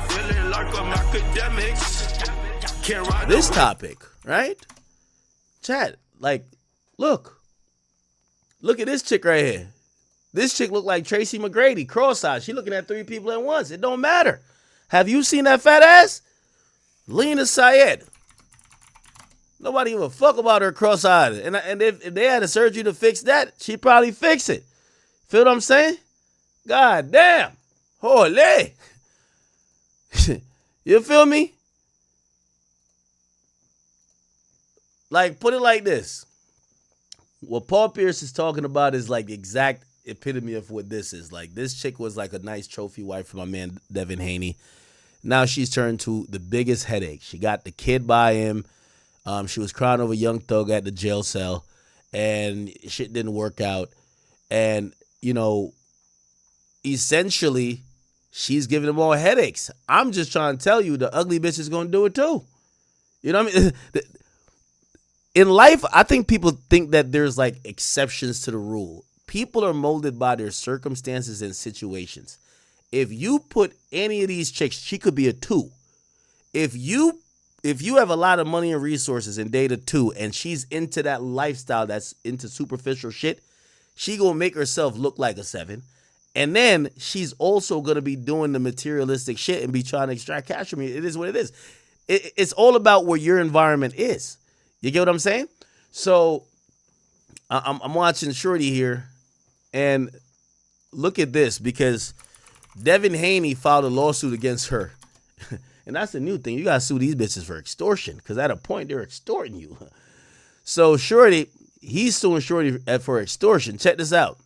feeling like I'm academics. Can't ride this topic, right? Chat, like, look at this chick right here. This chick look like Tracy McGrady, cross-eyed. She looking at 3 people at once. It don't matter. Have you seen that fat ass? Leena Sayed. Nobody give a fuck about her cross-eyed. And if they had a surgery to fix that, she'd probably fix it. Feel what I'm saying? God damn. Holy. You feel me? Like, put it like this. What Paul Pierce is talking about is like the exact epitome of what this is. Like, this chick was like a nice trophy wife for my man Devin Haney. Now she's turned to the biggest headache. She got the kid by him. She was crying over Young Thug at the jail cell, and shit didn't work out. And, you know, essentially, she's giving him more headaches. I'm just trying to tell you, the ugly bitch is going to do it too. You know what I mean? In life, I think people think that there's like exceptions to the rule. People are molded by their circumstances and situations. If you put any of these chicks, she could be a 2. If you have a lot of money and resources and date a 2 and she's into that lifestyle that's into superficial shit, she gonna make herself look like a 7. And then she's also gonna be doing the materialistic shit and be trying to extract cash from you. It is what it is. It's all about where your environment is. You get what I'm saying? So I'm watching Shorty here, and look at this, because Devin Haney filed a lawsuit against her. And that's the new thing. You got to sue these bitches for extortion, because at a point they're extorting you. So Shorty, he's suing Shorty for extortion. Check this out.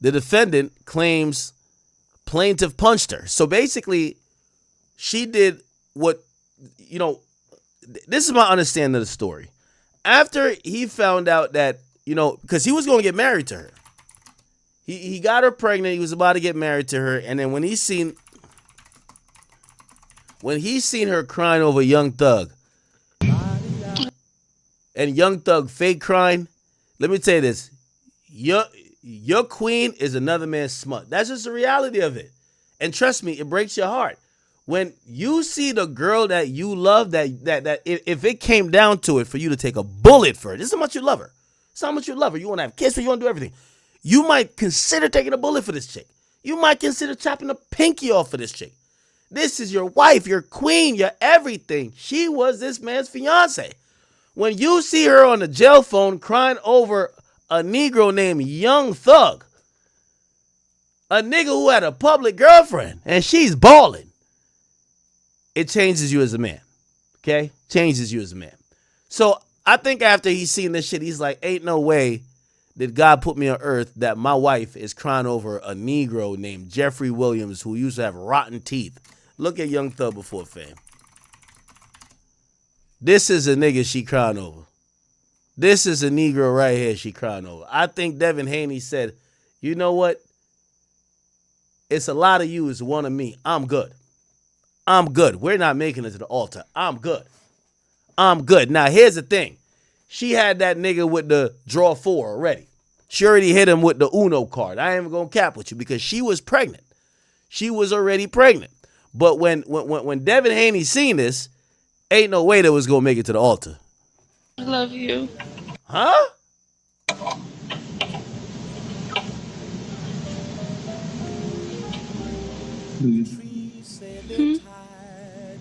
The defendant claims plaintiff punched her. So basically, she did what, you know, this is my understanding of the story. After he found out that, you know, because he was going to get married to her. He got her pregnant. He was about to get married to her. And then when he seen her crying over Young Thug, and Young Thug fake crying, let me tell you this. Your queen is another man's smut. That's just the reality of it. And trust me, it breaks your heart. When you see the girl that you love, that if it came down to it for you to take a bullet for her, this is how much you love her. This is how much you love her. You want to have kids, you want to do everything. You might consider taking a bullet for this chick. You might consider chopping a pinky off for this chick. This is your wife, your queen, your everything. She was this man's fiance. When you see her on the jail phone crying over a Negro named Young Thug, a nigga who had a public girlfriend, and she's balling, it changes you as a man. Okay? Changes you as a man. So I think after he's seen this shit, he's like, ain't no way did God put me on earth that my wife is crying over a Negro named Jeffrey Williams who used to have rotten teeth. Look at Young Thug before fame. This is a nigga she crying over. This is a Negro right here she crying over. I think Devin Haney said, you know what? It's a lot of you is one of me. I'm good. I'm good. We're not making it to the altar. I'm good. I'm good. Now, here's the thing. She had that nigga with the draw 4 already. She already hit him with the Uno card. I ain't even gonna cap with you because she was pregnant. She was already pregnant. But when Devin Haney seen this, ain't no way that was gonna make it to the altar. I love you. Huh? Do you?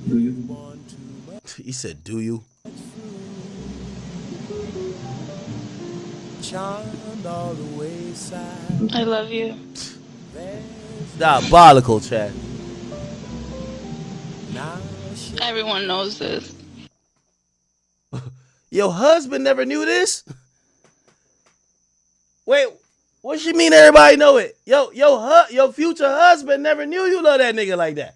Do you? He said, do you? I love you. Diabolical, Chad. Everyone knows this. Your husband never knew this? Wait, what you mean everybody know it? Your future husband never knew you love that nigga like that.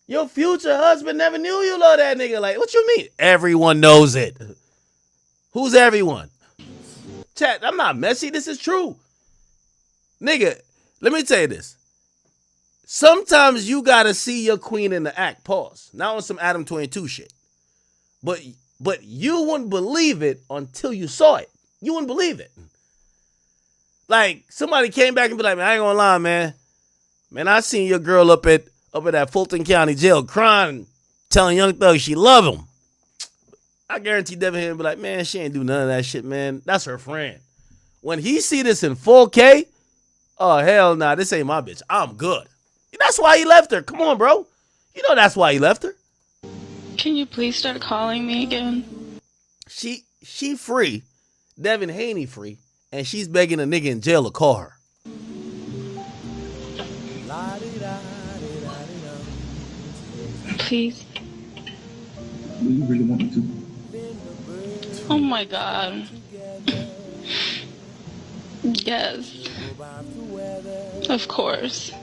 Your future husband never knew you love that nigga like, what you mean? Everyone knows it. Who's everyone? Chat, I'm not messy. This is true. Nigga, let me tell you this. Sometimes you gotta see your queen in the act. Pause. Not on some Adam 22 shit. But you wouldn't believe it until you saw it. You wouldn't believe it. Like, somebody came back and be like, man, I ain't gonna lie, man. Man, I seen your girl up at that Fulton County jail crying, telling Young Thug she love him. I guarantee Devin Haney be like, man, she ain't do none of that shit, man. That's her friend. When he see this in 4K, oh, hell nah, this ain't my bitch. I'm good. That's why he left her. Come on, bro. You know that's why he left her. Can you please start calling me again? She free. Devin Haney free. And she's begging a nigga in jail to call her. Please. Do you really want me to? Oh my God. Yes. Of course.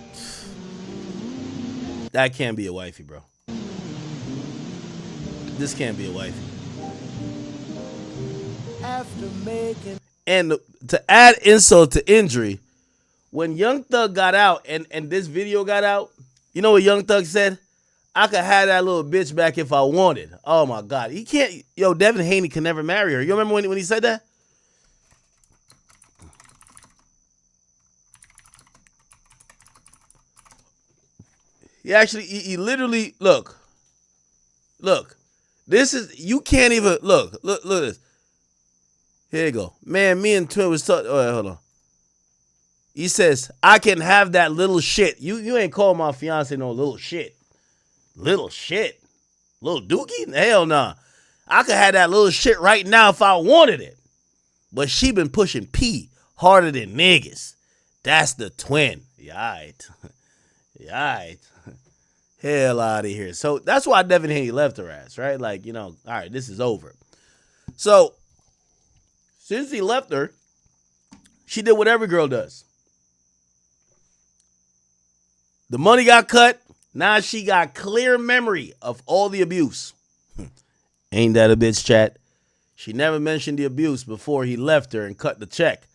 That can't be a wifey, bro. This can't be a wifey. And to add insult to injury, when Young Thug got out and this video got out, you know what Young Thug said? I could have that little bitch back if I wanted. Oh my God. He can't. Yo, Devin Haney can never marry her. You remember when he said that? He literally, look. This is, you can't even, look at this. Here you go. Man, me and Twin was talking, hold on. He says, I can have that little shit. You ain't call my fiance no little shit. Little shit? Little dookie? Hell nah. I could have that little shit right now if I wanted it. But she been pushing P harder than niggas. That's the twin. Yite. Hell out of here. So that's why Devin Haney left her ass, right? Like, all right, this is over. So since he left her, she did what every girl does. The money got cut. Now she got clear memory of all the abuse. Ain't that a bitch, chat? She never mentioned the abuse before he left her and cut the check.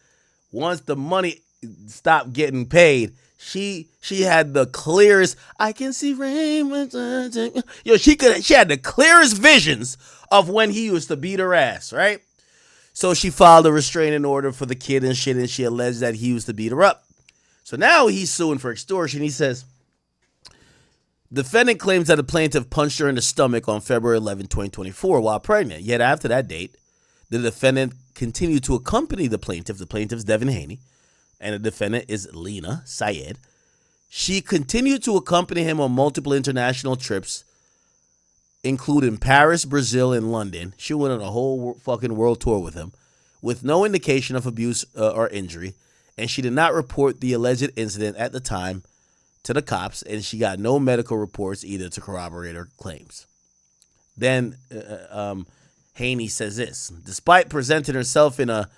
Once the money stopped getting paid, she had the clearest, I can see rain. Yo, she had the clearest visions of when he used to beat her ass, right? So she filed a restraining order for the kid and shit, and she alleged that he used to beat her up. So now he's suing for extortion. He says, defendant claims that the plaintiff punched her in the stomach on February 11, 2024 while pregnant. Yet after that date, the defendant continued to accompany the plaintiff. The plaintiff's Devin Haney, and the defendant is Leena Sayed. She continued to accompany him on multiple international trips, including Paris, Brazil, and London. She went on a whole fucking world tour with him, with no indication of abuse or injury, and she did not report the alleged incident at the time to the cops, and she got no medical reports either to corroborate her claims. Then Haney says this: despite presenting herself in a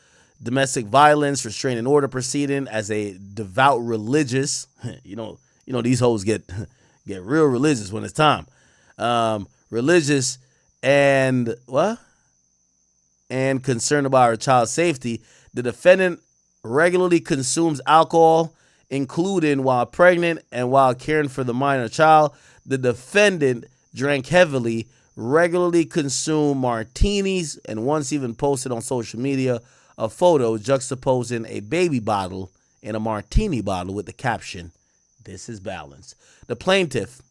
domestic violence restraining order proceeding as a devout religious, you know these hoes get real religious when it's time. Religious and concerned about her child's safety, the defendant regularly consumes alcohol, including while pregnant and while caring for the minor child. The defendant drank heavily, regularly consumed martinis, and once even posted on social media a photo juxtaposing a baby bottle and a martini bottle with the caption, "This is balance." The plaintiff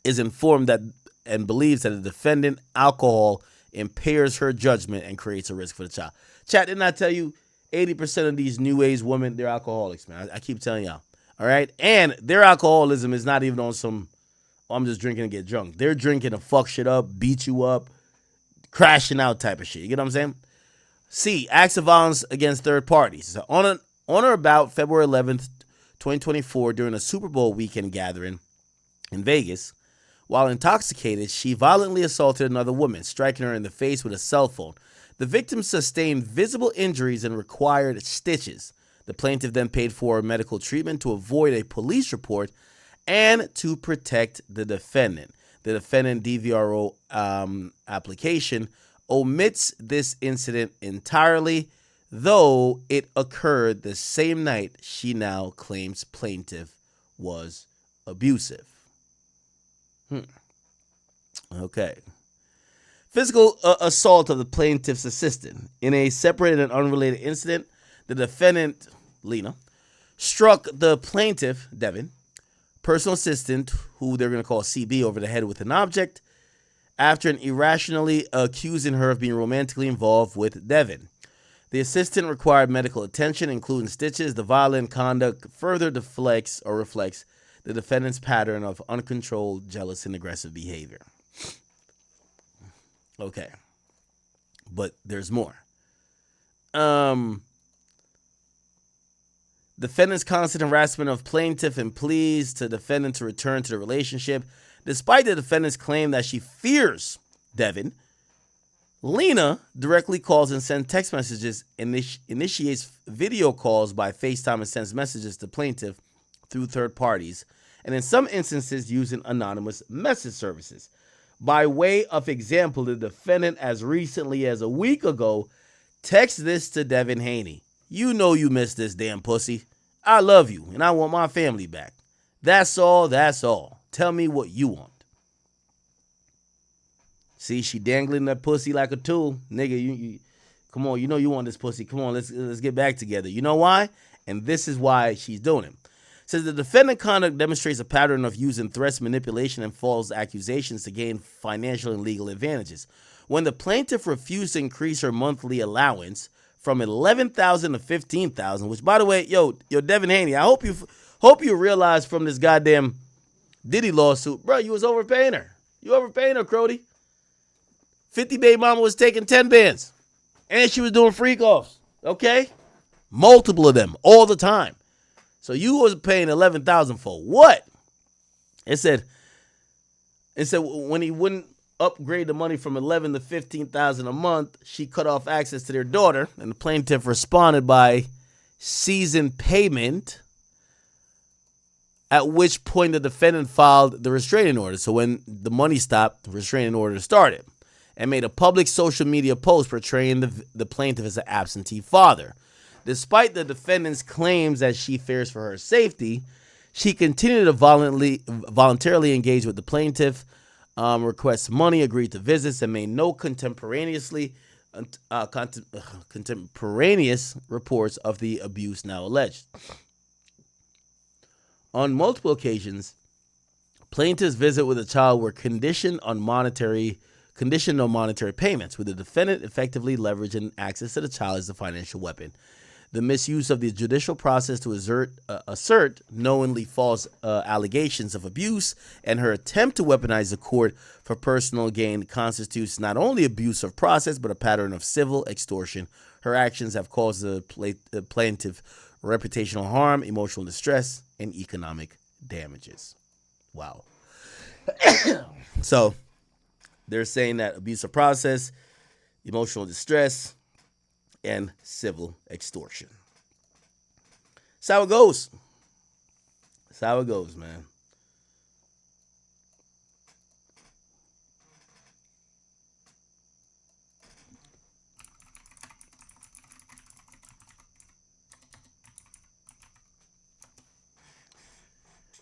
is informed that and believes that the defendant alcohol impairs her judgment and creates a risk for the child. Chat, didn't I tell you 80% of these new age women, they're alcoholics, man. I keep telling y'all. All right? And their alcoholism is not even on some, I'm just drinking to get drunk. They're drinking to fuck shit up, beat you up, crashing out type of shit. You get what I'm saying? C, acts of violence against third parties. So on or about February 11th, 2024, during a Super Bowl weekend gathering in Vegas, while intoxicated, she violently assaulted another woman, striking her in the face with a cell phone. The victim sustained visible injuries and required stitches. The plaintiff then paid for medical treatment to avoid a police report and to protect the defendant. The defendant DVRO application omits this incident entirely, though it occurred the same night she now claims plaintiff was abusive. Okay. Physical assault of the plaintiff's assistant. In a separate and unrelated incident, the defendant, Leena, struck the plaintiff, Devin, personal assistant, who they're going to call CB, over the head with an object after irrationally accusing her of being romantically involved with Devin. The assistant required medical attention, including stitches. The violent conduct further reflects the defendant's pattern of uncontrolled, jealous, and aggressive behavior. Okay. But there's more. Defendant's constant harassment of plaintiff and pleas to defendant to return to the relationship. Despite the defendant's claim that she fears Devin, Leena directly calls and sends text messages, initiates video calls by FaceTime, and sends messages to plaintiff through third parties, and in some instances using anonymous message services. By way of example, the defendant, as recently as a week ago, texted this to Devin Haney. You know you missed this damn pussy. I love you, and I want my family back. That's all, that's all. Tell me what you want. See, she dangling that pussy like a tool. Nigga, you come on, you know you want this pussy. Come on, let's get back together. You know why? And this is why she's doing it. Says the defendant conduct demonstrates a pattern of using threats, manipulation, and false accusations to gain financial and legal advantages. When the plaintiff refused to increase her monthly allowance from $11,000 to $15,000, which, by the way, yo, Devin Haney, I hope you realize from this goddamn Diddy lawsuit, bro, you was overpaying her. You overpaying her, Crody. 50 baby mama was taking 10 bands, and she was doing freak offs. Okay, multiple of them all the time. So you was paying $11,000 for what? It said when he wouldn't upgrade the money from $11,000 to $15,000 a month, she cut off access to their daughter, and the plaintiff responded by ceasing payment. At which point the defendant filed the restraining order. So when the money stopped, the restraining order started, and made a public social media post portraying the plaintiff as an absentee father. Despite the defendant's claims that she fears for her safety, she continued to voluntarily engage with the plaintiff, request money, agreed to visits, and made no contemporaneous reports of the abuse now alleged. On multiple occasions, plaintiff's visit with the child were conditioned on monetary payments, with the defendant effectively leveraging access to the child as a financial weapon. The misuse of the judicial process to assert knowingly false allegations of abuse and her attempt to weaponize the court for personal gain constitutes not only abuse of process, but a pattern of civil extortion. Her actions have caused the plaintiff reputational harm, emotional distress, and economic damages. Wow. So they're saying that abuse of process, emotional distress, and civil extortion. That's how it goes. That's how it goes, man.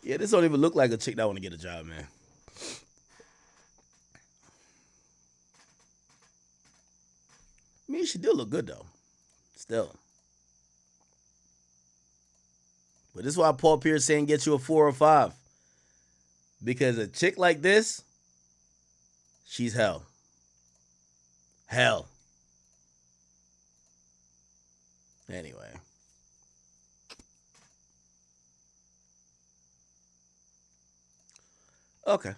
Yeah, this don't even look like a chick that want to get a job, man. I mean, she do look good, though. Still. But this is why Paul Pierce saying get you a 4 or 5. Because a chick like this, she's hell. Hell. Anyway. Okay.